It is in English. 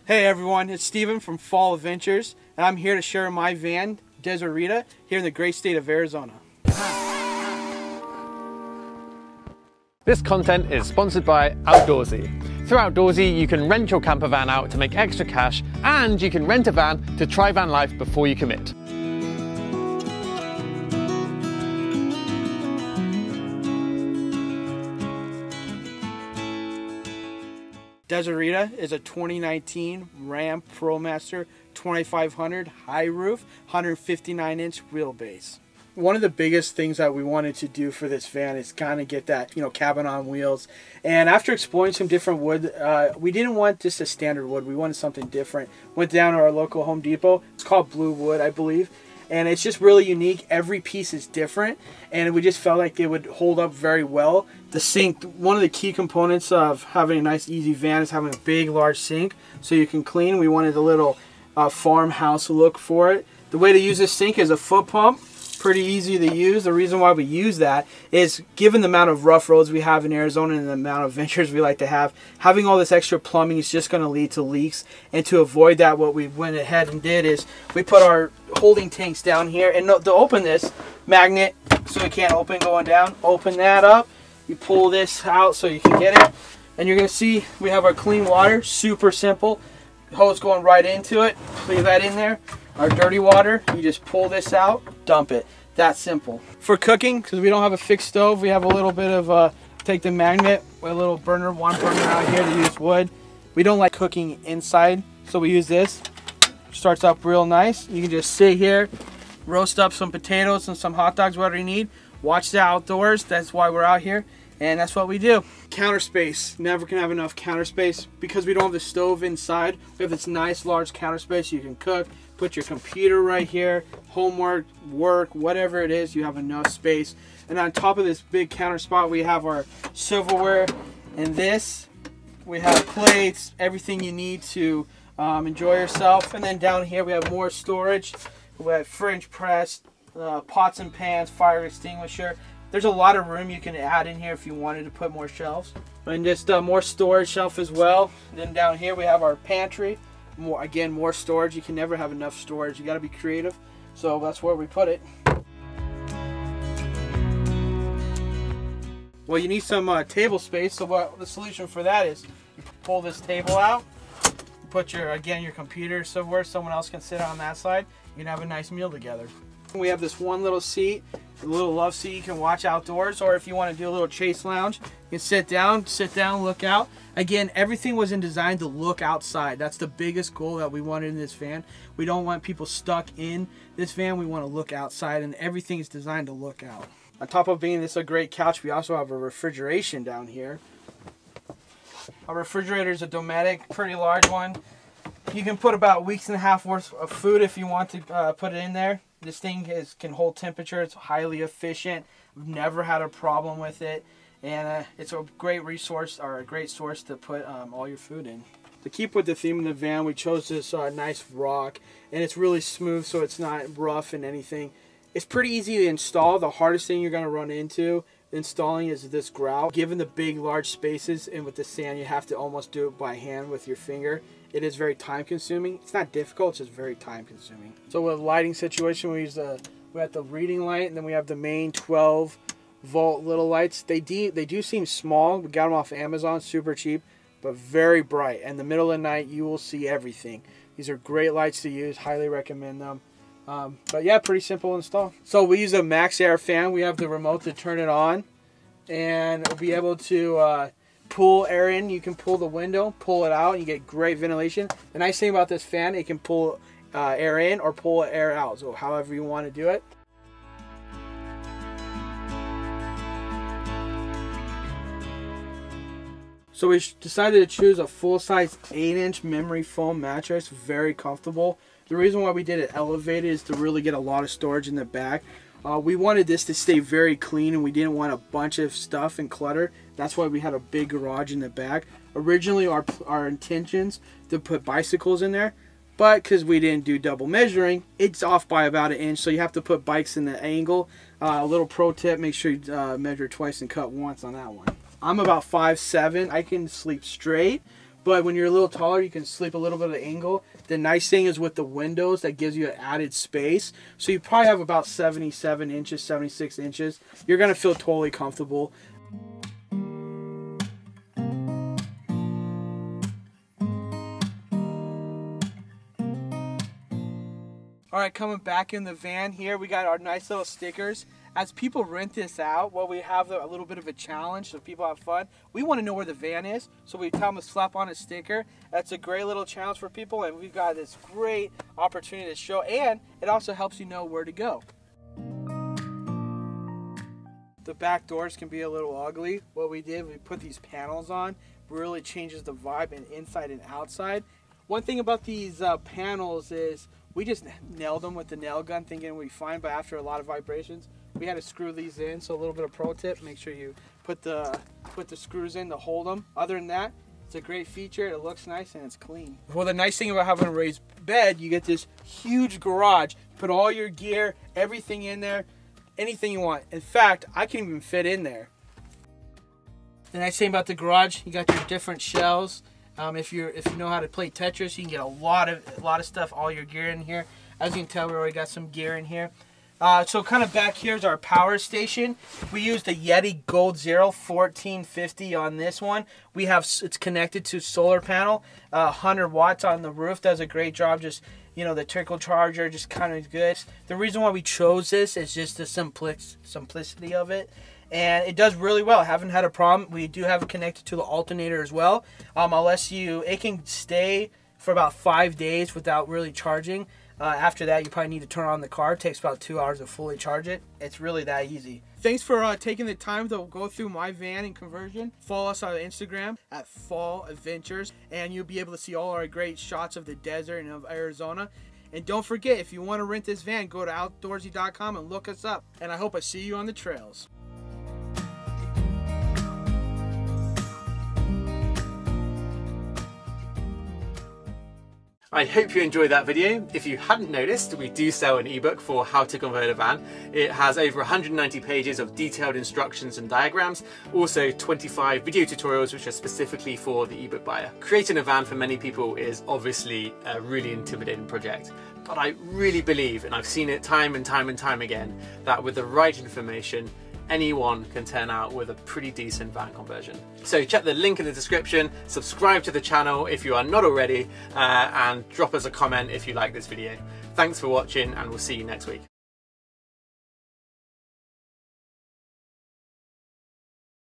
Hey everyone, it's Steven from Fall Adventures, and I'm here to share my van, Deserita, here in the great state of Arizona. This content is sponsored by Outdoorsy. Through Outdoorsy, you can rent your camper van out to make extra cash, and you can rent a van to try van life before you commit. Deserita is a 2019 Ram ProMaster 2500 high roof, 159-inch wheelbase. One of the biggest things that we wanted to do for this van is kind of get that, cabin on wheels. And after exploring some different wood, we didn't want just a standard wood. We wanted something different. Went down to our local Home Depot. It's called Blue Wood, I believe. And it's just really unique. Every piece is different, and we just felt like it would hold up very well. The sink, one of the key components of having a nice easy van is having a big large sink so you can clean. We wanted a little farmhouse look for it. The way to use this sink is a foot pump. Pretty easy to use. The reason why we use that is, given the amount of rough roads we have in Arizona and the amount of ventures we like to have, having all this extra plumbing is just going to lead to leaks. And to avoid that, what we went ahead and did is we put our holding tanks down here. And to open this magnet, so it can't open going down, open that up. You pull this out so you can get it. And you're going to see we have our clean water. Super simple. Hose going right into it. Leave that in there. Our dirty water, you just pull this out, dump it. That simple. For cooking, because we don't have a fixed stove, we have a little bit of, take the magnet with a little burner, one burner out here to use wood. We don't like cooking inside, so we use this. Starts up real nice. You can just sit here, roast up some potatoes and some hot dogs, whatever you need. Watch the outdoors, that's why we're out here. And that's what we do. Counter space. Never can have enough counter space. Because we don't have the stove inside, we have this nice large counter space. You can cook, put your computer right here, homework, work, whatever it is, you have enough space. And on top of this big counter spot, we have our silverware. And this, we have plates, everything you need to enjoy yourself. And then down here, we have more storage. We have French press, pots and pans, fire extinguisher. There's a lot of room you can add in here if you wanted to put more shelves. And just more storage shelf as well. And then down here we have our pantry. More storage. You can never have enough storage. You got to be creative. So that's where we put it. Well, you need some table space. So what the solution for that is, you pull this table out, put your computer somewhere someone else can sit on that side. You can have a nice meal together. We have this one little seat, a little love seat you can watch outdoors, or if you want to do a little chase lounge, you can sit down, look out. Again, everything wasn't designed to look outside. That's the biggest goal that we wanted in this van. We don't want people stuck in this van. We want to look outside, and everything is designed to look out. On top of being this a great couch, we also have a refrigeration down here. Our refrigerator is a Dometic, pretty large one. You can put about a week's and a half worth of food if you want to put it in there. This thing can hold temperature. It's highly efficient. I've never had a problem with it. And it's a great resource, or a great source to put all your food in. To keep with the theme of the van, we chose this nice rock. And it's really smooth, so it's not rough and anything. It's pretty easy to install. The hardest thing you're going to run into installing is this grout. Given the big, large spaces and with the sand, you have to almost do it by hand with your finger. It is very time consuming. It's not difficult, it's just very time consuming. So with lighting situation, we have the reading light, and then we have the main 12-volt little lights. They do seem small. We got them off Amazon, super cheap, but very bright. In the middle of the night, you will see everything. These are great lights to use. Highly recommend them. But yeah, pretty simple install. So we use a max air fan. We have the remote to turn it on, and we'll be able to pull air in. You can pull the window, pull it out, and you get great ventilation. The nice thing about this fan, it can pull air in or pull air out, so however you want to do it. So we decided to choose a full-size 8-inch memory foam mattress, very comfortable. The reason why we did it elevated is to really get a lot of storage in the back. We wanted this to stay very clean, and we didn't want a bunch of stuff and clutter. That's why we had a big garage in the back. Originally, our intentions to put bicycles in there, but because we didn't do double measuring, it's off by about 1 inch, so you have to put bikes in the angle. A little pro tip, make sure you measure twice and cut once on that one. I'm about 5'7". I can sleep straight, But when you're a little taller, you can sleep a little bit of angle. The nice thing is with the windows, that gives you an added space. So you probably have about 77 inches, 76 inches. You're going to feel totally comfortable. All right, coming back in the van here, we got our nice little stickers. As people rent this out, well, we have a little bit of a challenge so people have fun. We want to know where the van is, so we tell them to slap on a sticker. That's a great little challenge for people, and we've got this great opportunity to show, and it also helps you know where to go. The back doors can be a little ugly. What we did, we put these panels on, really changes the vibe and inside and outside. One thing about these panels is we just nailed them with the nail gun thinking we'd be fine, but after a lot of vibrations, we had to screw these in. So a little bit of pro tip, make sure you put the screws in to hold them. Other than that, it's a great feature. It looks nice and it's clean. Well, the nice thing about having a raised bed, you get this huge garage. Put all your gear, everything in there, anything you want. In fact, I can even fit in there. The nice thing about the garage, you got your different shelves. If you know how to play Tetris, you can get a lot of stuff, all your gear in here. As you can tell, we already got some gear in here. So kind of back here is our power station. We use the Yeti Gold Zero 1450 on this one. It's connected to solar panel, 100 watts on the roof. Does a great job. Just, you know, the trickle charger just kind of good. The reason why we chose this is just the simplicity of it. And it does really well. I haven't had a problem. We do have it connected to the alternator as well. It can stay for about 5 days without really charging. After that, you probably need to turn on the car. It takes about 2 hours to fully charge it. It's really that easy. Thanks for taking the time to go through my van and conversion. Follow us on Instagram at Fall Adventures, and you'll be able to see all our great shots of the desert and of Arizona. And don't forget, if you want to rent this van, go to outdoorsy.com and look us up. And I hope I see you on the trails. I hope you enjoyed that video. If you hadn't noticed, we do sell an ebook for how to convert a van. It has over 190 pages of detailed instructions and diagrams, also 25 video tutorials which are specifically for the ebook buyer. Creating a van for many people is obviously a really intimidating project, but I really believe, and I've seen it time and time and time again, that with the right information, anyone can turn out with a pretty decent van conversion. So check the link in the description, subscribe to the channel if you are not already, and drop us a comment if you like this video. Thanks for watching, and we'll see you next week.